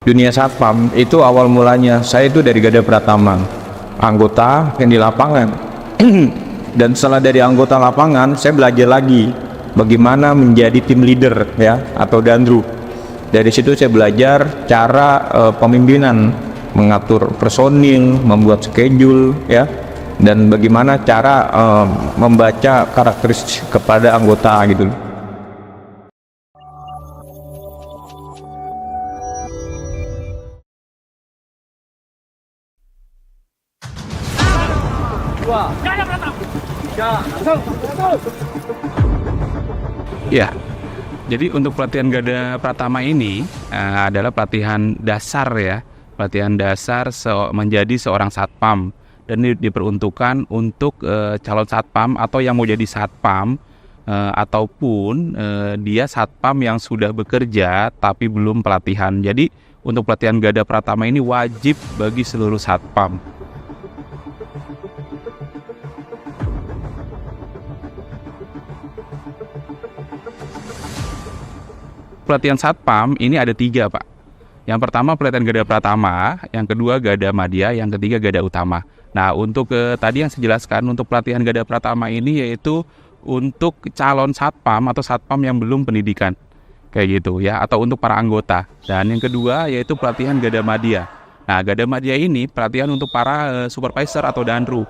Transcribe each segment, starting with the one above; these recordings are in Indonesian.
dunia satpam itu awal mulanya saya itu dari Gada Pratama, anggota yang di lapangan. Dan setelah dari anggota lapangan, saya belajar lagi bagaimana menjadi tim leader ya, atau dandru. Dari situ saya belajar cara pemimpinan, mengatur personil, membuat schedule ya, dan bagaimana cara membaca karakteristik kepada anggota gitu. Ya, jadi untuk pelatihan Gada Pratama ini adalah pelatihan dasar ya, pelatihan dasar menjadi seorang satpam, dan diperuntukkan untuk calon satpam atau yang mau jadi satpam ataupun dia satpam yang sudah bekerja tapi belum pelatihan. Jadi untuk pelatihan Gada Pratama ini wajib bagi seluruh satpam. Pelatihan satpam ini ada 3, Pak. Yang pertama pelatihan Gada Pratama, yang kedua Gada Madya, yang ketiga Gada Utama. Nah, untuk tadi yang saya jelaskan, untuk pelatihan Gada Pratama ini yaitu untuk calon satpam atau satpam yang belum pendidikan, kayak gitu ya, atau untuk para anggota. Dan yang kedua yaitu pelatihan Gada Madya. Nah, Gada Madya ini pelatihan untuk para supervisor atau danru,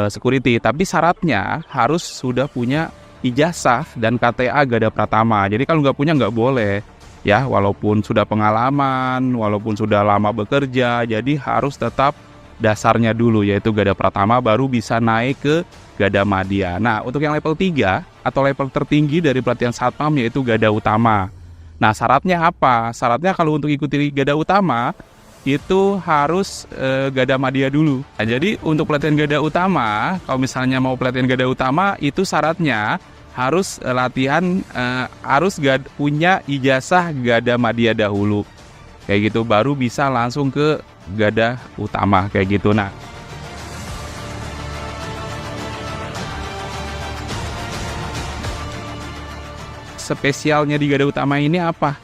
security. Tapi syaratnya harus sudah punya ijazah dan KTA Gada Pratama. Jadi kalau nggak punya nggak boleh ya, walaupun sudah pengalaman, walaupun sudah lama bekerja, jadi harus tetap dasarnya dulu yaitu Gada Pratama, baru bisa naik ke Gada Madya. Nah, untuk yang level 3 atau level tertinggi dari pelatihan satpam yaitu Gada Utama. Nah, syaratnya apa? Syaratnya kalau untuk ikuti Gada Utama itu harus Gada Madya dulu. Nah, jadi untuk pelatihan Gada Utama, kalau misalnya mau pelatihan Gada Utama itu syaratnya harus latihan, harus punya ijazah Gada Madya dahulu, kayak gitu, baru bisa langsung ke Gada Utama, kayak gitu. Nah, spesialnya di Gada Utama ini apa?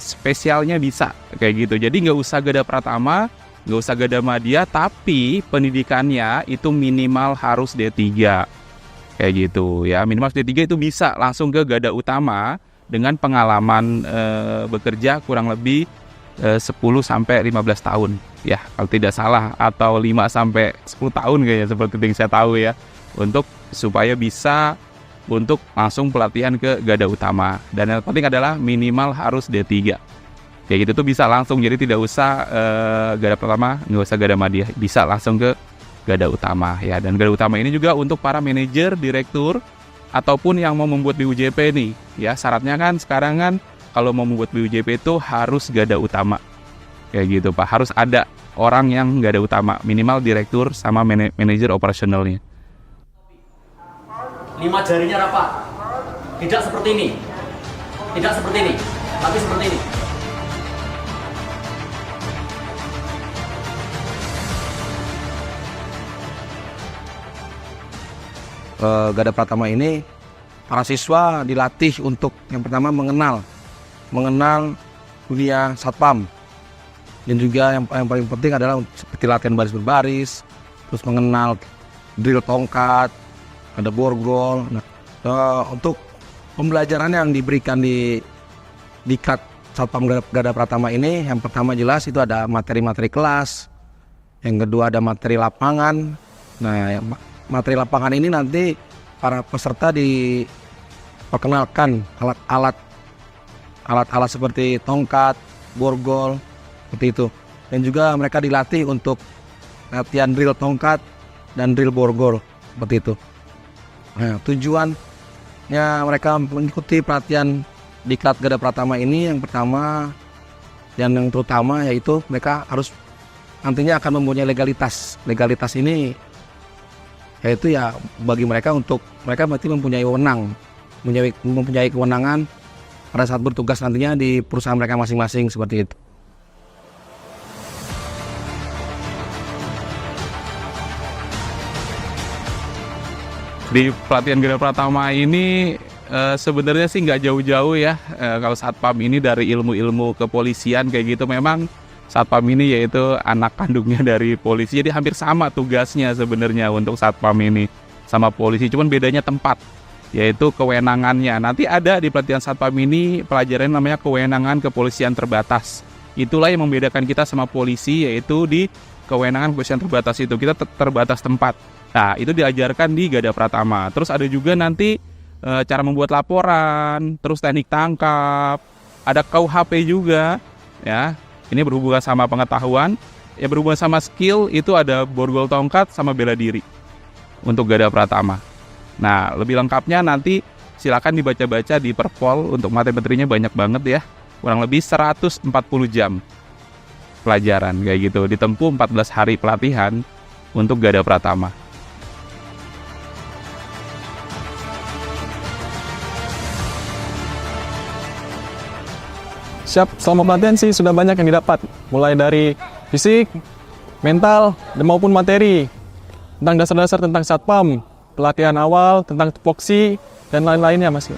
Spesialnya bisa kayak gitu. Jadi nggak usah Gada Pratama, nggak usah Gada Madya, tapi pendidikannya itu minimal harus D3. Kayak gitu ya, minimal D3 itu bisa langsung ke Gada Utama dengan pengalaman bekerja kurang lebih 10-15 tahun ya, kalau tidak salah, atau 5-10 tahun kayaknya, seperti yang saya tahu ya, untuk supaya bisa untuk langsung pelatihan ke Gada Utama. Dan yang penting adalah minimal harus D3. Kayak gitu tuh bisa langsung, jadi tidak usah Gada Pratama, nggak usah Gada Madya, bisa langsung ke Gada Utama ya. Dan Gada Utama ini juga untuk para manajer, direktur, ataupun yang mau membuat BUJP nih ya. Syaratnya kan sekarang kan kalau mau membuat BUJP itu harus Gada Utama, kayak gitu Pak. Harus ada orang yang Gada Utama, minimal direktur sama manajer operasionalnya. 5 jarinya rapat, tidak seperti ini, tidak seperti ini, tapi seperti ini. Gada Pratama ini para siswa dilatih untuk yang pertama mengenal dunia satpam, dan juga yang paling penting adalah seperti latihan baris berbaris, terus mengenal drill tongkat, ada borgol. Nah, untuk pembelajaran yang diberikan di Diklat Satpam Gada Pratama ini, yang pertama jelas itu ada materi-materi kelas, yang kedua ada materi lapangan. Nah, materi lapangan ini nanti para peserta diperkenalkan alat-alat seperti tongkat, borgol, seperti itu. Dan juga mereka dilatih untuk latihan drill tongkat dan drill borgol, seperti itu. Nah, tujuannya mereka mengikuti pelatihan Diklat Gada Pratama ini, yang pertama dan yang terutama yaitu mereka harus nantinya akan mempunyai legalitas. Legalitas ini yaitu ya bagi mereka, untuk mereka berarti mempunyai kewenangan pada saat bertugas nantinya di perusahaan mereka masing-masing, seperti itu. Di pelatihan Gada Pratama ini sebenarnya sih nggak jauh-jauh ya. Kalau satpam ini dari ilmu-ilmu kepolisian kayak gitu, memang satpam ini yaitu anak kandungnya dari polisi. Jadi hampir sama tugasnya sebenarnya untuk satpam ini sama polisi, cuman bedanya tempat, yaitu kewenangannya. Nanti ada di pelatihan satpam ini pelajaran namanya kewenangan kepolisian terbatas. Itulah yang membedakan kita sama polisi, yaitu di kewenangan kepolisian terbatas itu kita terbatas tempat. Nah, itu diajarkan di Gada Pratama. Terus ada juga nanti cara membuat laporan, terus teknik tangkap, ada KUHP juga, ya. Ini berhubungan sama pengetahuan, ya berhubungan sama skill, itu ada borgol tongkat sama bela diri untuk Gada Pratama. Nah, lebih lengkapnya nanti silakan dibaca-baca di Perpol, untuk materi-materinya banyak banget ya. Kurang lebih 140 jam pelajaran kayak gitu, ditempuh 14 hari pelatihan untuk Gada Pratama. Siap, selama pelatihan sih sudah banyak yang didapat, mulai dari fisik, mental, dan maupun materi tentang dasar-dasar tentang satpam, pelatihan awal tentang tupoksi, dan lain-lainnya, Mas.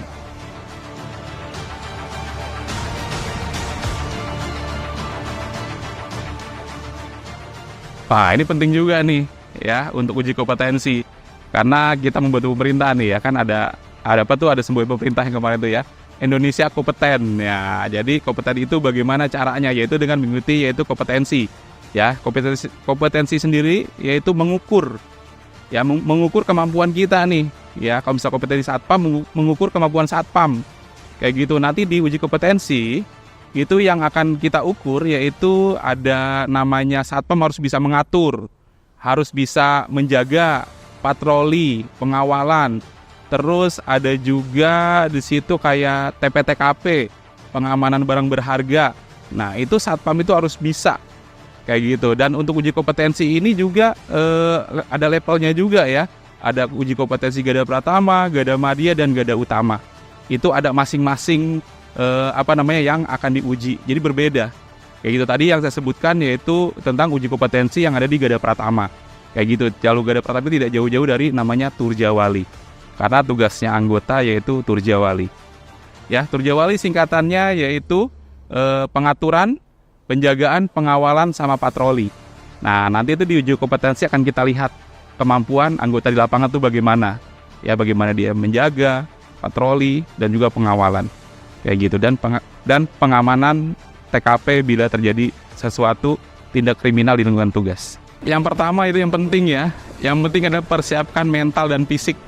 Wah, ini penting juga nih ya untuk uji kompetensi, karena kita membantu pemerintah nih ya, kan ada apa tuh, ada sebuah pemerintah yang kemarin tuh ya, Indonesia kompeten ya. Jadi kompeten itu bagaimana caranya, yaitu dengan mengikuti yaitu kompetensi ya. Kompetensi sendiri yaitu mengukur ya, mengukur kemampuan kita nih ya. Kalau misalnya kompetensi satpam, mengukur kemampuan satpam kayak gitu. Nanti di uji kompetensi itu yang akan kita ukur, yaitu ada namanya satpam harus bisa mengatur, harus bisa menjaga patroli, pengawalan. Terus ada juga di situ kayak TPTKP, pengamanan barang berharga. Nah, itu satpam itu harus bisa kayak gitu. Dan untuk uji kompetensi ini juga ada levelnya juga ya. Ada uji kompetensi Gada Pratama, Gada Madya, dan Gada Utama. Itu ada masing-masing yang akan diuji. Jadi berbeda. Kayak gitu tadi yang saya sebutkan, yaitu tentang uji kompetensi yang ada di Gada Pratama. Kayak gitu. Jalur Gada Pratama itu tidak jauh-jauh dari namanya Turjawali. Karena tugasnya anggota yaitu Turjawali. Ya, Turjawali singkatannya yaitu pengaturan, penjagaan, pengawalan, sama patroli. Nah, nanti itu di uji kompetensi akan kita lihat kemampuan anggota di lapangan itu bagaimana. Ya, bagaimana dia menjaga, patroli, dan juga pengawalan. Kayak gitu. Dan pengamanan TKP bila terjadi sesuatu tindak kriminal di lingkungan tugas. Yang pertama itu yang penting ya. Yang penting adalah persiapkan mental dan fisik.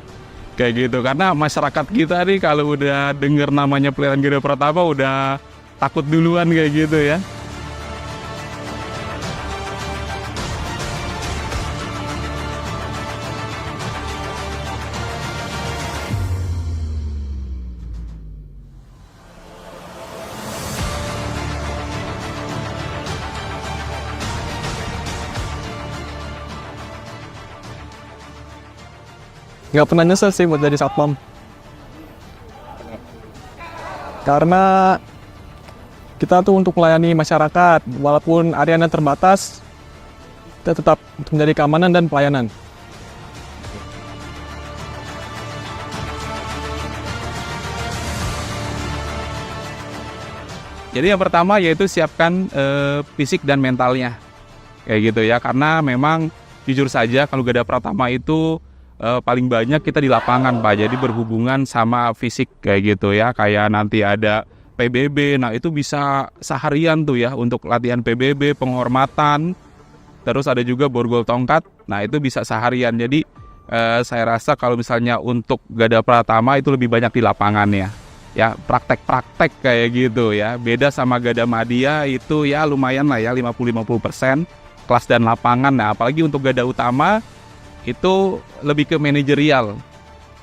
Kayak gitu, karena masyarakat kita nih kalau udah denger namanya pelatihan Gada Pratama udah takut duluan kayak gitu ya. Nggak pernah nyesel sih buat jadi satpam. Karena kita tuh untuk melayani masyarakat, walaupun areanya terbatas, kita tetap untuk menjadi keamanan dan pelayanan. Jadi yang pertama yaitu siapkan fisik dan mentalnya. Kayak gitu ya, karena memang jujur saja kalau Gada Pratama itu paling banyak kita di lapangan, Pak. Jadi berhubungan sama fisik kayak gitu ya. Kayak nanti ada PBB, nah itu bisa seharian tuh ya untuk latihan PBB, penghormatan. Terus ada juga borgol tongkat, nah itu bisa seharian. Jadi saya rasa kalau misalnya untuk Gada Pratama itu lebih banyak di lapangannya. Ya, praktek-praktek kayak gitu ya. Beda sama Gada Madya itu ya lumayan lah ya, 50-50% kelas dan lapangan. Nah, apalagi untuk Gada Utama itu lebih ke manajerial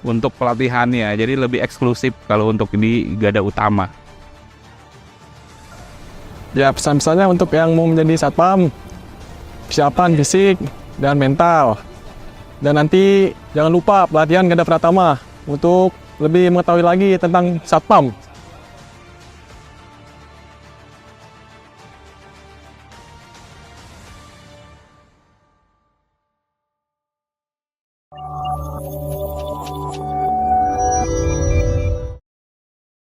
untuk pelatihannya, jadi lebih eksklusif kalau untuk di Gada Utama. Ya, pesan-pesannya untuk yang mau menjadi satpam, persiapan fisik dan mental. Dan nanti jangan lupa pelatihan Gada Pratama untuk lebih mengetahui lagi tentang satpam.